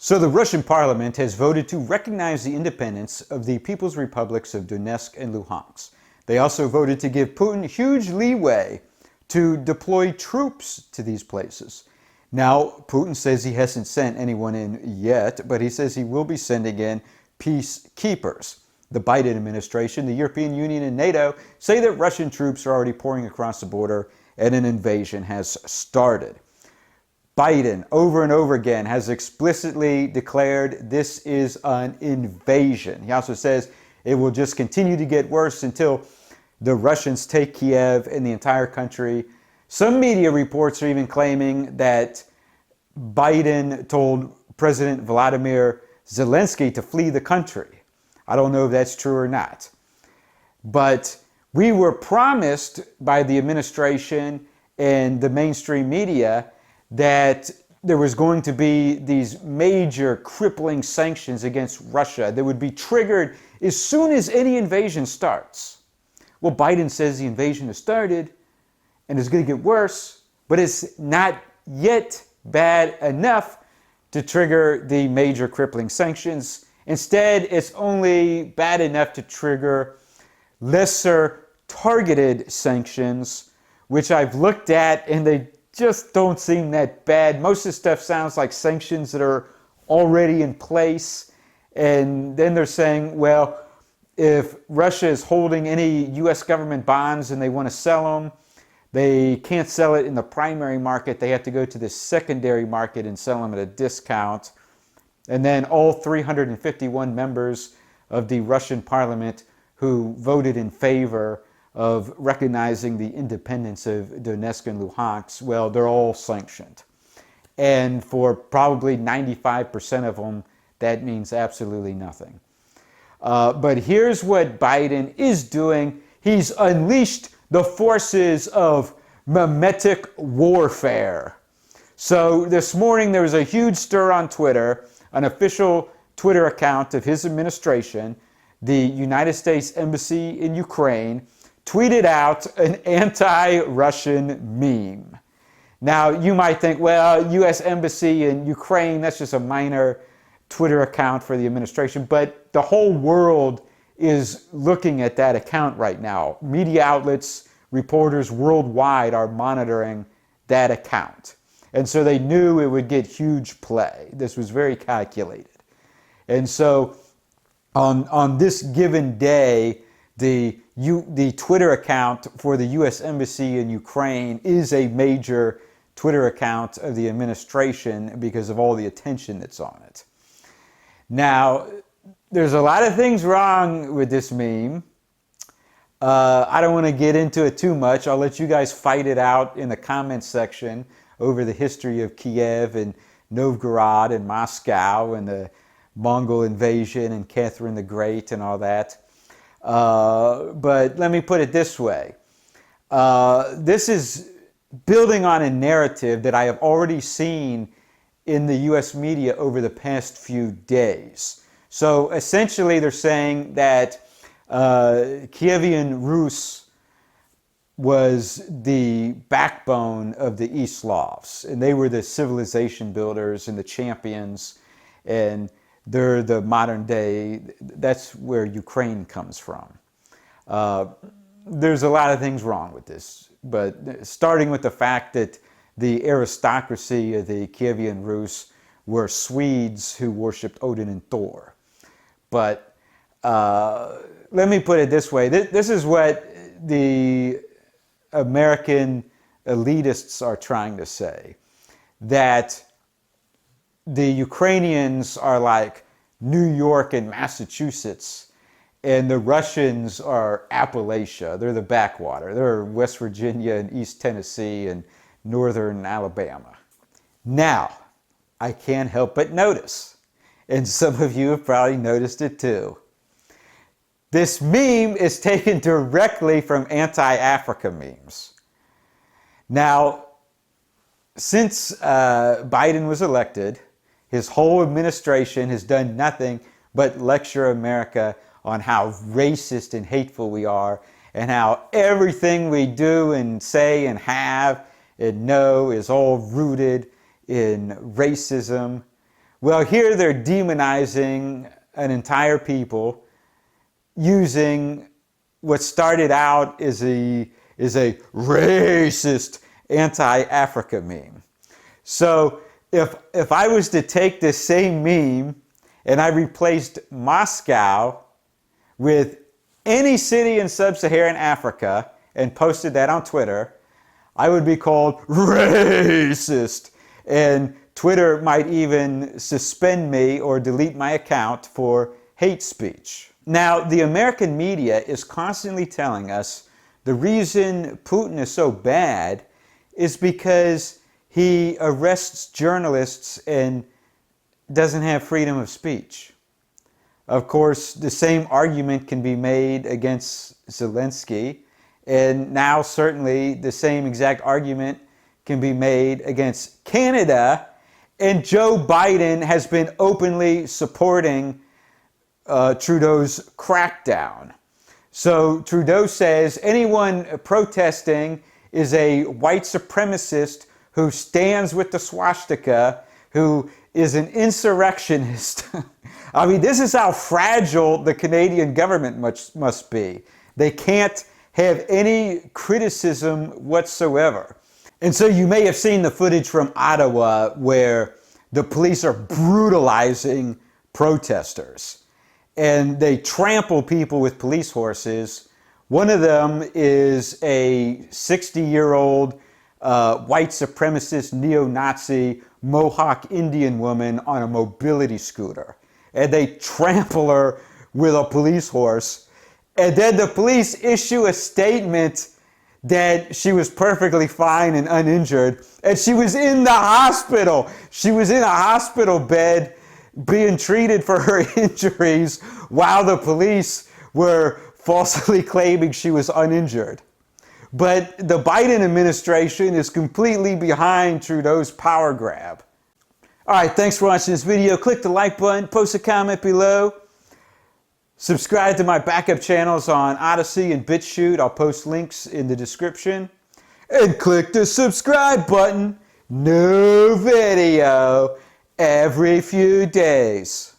So the Russian parliament has voted to recognize the independence of the People's Republics of Donetsk and Luhansk. They also voted to give Putin huge leeway to deploy troops to these places. Now, Putin says he hasn't sent anyone in yet, but he says he will be sending in peacekeepers. The Biden administration, the European Union, and NATO say that Russian troops are already pouring across the border and an invasion has started. Biden, over and over again, has explicitly declared this is an invasion. He also says it will just continue to get worse until the Russians take Kiev and the entire country. Some media reports are even claiming that Biden told President Vladimir Zelensky to flee the country. I don't know if that's true or not. But we were promised by the administration and the mainstream media that there was going to be these major crippling sanctions against Russia that would be triggered as soon as any invasion starts. Well, Biden says the invasion has started and it's going to get worse, but it's not yet bad enough to trigger the major crippling sanctions. Instead, it's only bad enough to trigger lesser targeted sanctions, which I've looked at and they just don't seem that bad. Most of the stuff sounds like sanctions that are already in place. And then they're saying, well, if Russia is holding any U.S. government bonds and they want to sell them, they can't sell it in the primary market. They have to go to the secondary market and sell them at a discount. And then all 351 members of the Russian parliament who voted in favor of recognizing the independence of Donetsk and Luhansk, well, they're all sanctioned. And for probably 95% of them, that means absolutely nothing. But here's what Biden is doing. He's unleashed the forces of mimetic warfare. So this morning there was a huge stir on Twitter, an official Twitter account of his administration, the United States Embassy in Ukraine, tweeted out an anti-Russian meme. Now, you might think, well, U.S. Embassy in Ukraine, that's just a minor Twitter account for the administration, but the whole world is looking at that account right now. Media outlets, reporters worldwide are monitoring that account. And so they knew it would get huge play. This was very calculated. And so on this given day, the Twitter account for the U.S. Embassy in Ukraine is a major Twitter account of the administration because of all the attention that's on it. Now, there's a lot of things wrong with this meme. I don't want to get into it too much. I'll let you guys fight it out in the comments section over the history of Kiev and Novgorod and Moscow and the Mongol invasion and Catherine the Great and all that. But let me put it this way. This is building on a narrative that I have already seen in the U.S. media over the past few days. So essentially they're saying that Kievan Rus was the backbone of the East Slavs, and they were the civilization builders and the champions, and they're the modern day, that's where Ukraine comes from. There's a lot of things wrong with this, but starting with the fact that the aristocracy of the Kievan Rus were Swedes who worshipped Odin and Thor. But let me put it this way. This is what the American elitists are trying to say, that the Ukrainians are like New York and Massachusetts, and the Russians are Appalachia. They're the backwater. They're West Virginia and East Tennessee and northern Alabama. Now, I can't help but notice, and some of you have probably noticed it too, this meme is taken directly from anti-Africa memes. Now, since Biden was elected, his whole administration has done nothing but lecture America on how racist and hateful we are, and how everything we do and say and have and know is all rooted in racism. Well, here they're demonizing an entire people using what started out as a racist anti-Africa meme. So if I was to take this same meme and I replaced Moscow with any city in sub-Saharan Africa and posted that on Twitter, I would be called racist. And Twitter might even suspend me or delete my account for hate speech. Now, the American media is constantly telling us the reason Putin is so bad is because he arrests journalists and doesn't have freedom of speech. Of course, the same argument can be made against Zelensky, and now certainly the same exact argument can be made against Canada, and Joe Biden has been openly supporting Trudeau's crackdown. So Trudeau says anyone protesting is a white supremacist who stands with the swastika, who is an insurrectionist. I mean, this is how fragile the Canadian government must be. They can't have any criticism whatsoever. And so you may have seen the footage from Ottawa where the police are brutalizing protesters. And they trample people with police horses. One of them is a 60-year-old white supremacist, neo-Nazi, Mohawk Indian woman on a mobility scooter. And they trample her with a police horse. And then the police issue a statement that she was perfectly fine and uninjured. And she was in the hospital. She was in a hospital bed being treated for her injuries while the police were falsely claiming she was uninjured. But the Biden administration is completely behind Trudeau's power grab. All right, thanks for watching this video. Click the like button, post a comment below. Subscribe to my backup channels on Odyssey and BitChute. I'll post links in the description. And click the subscribe button. New video every few days.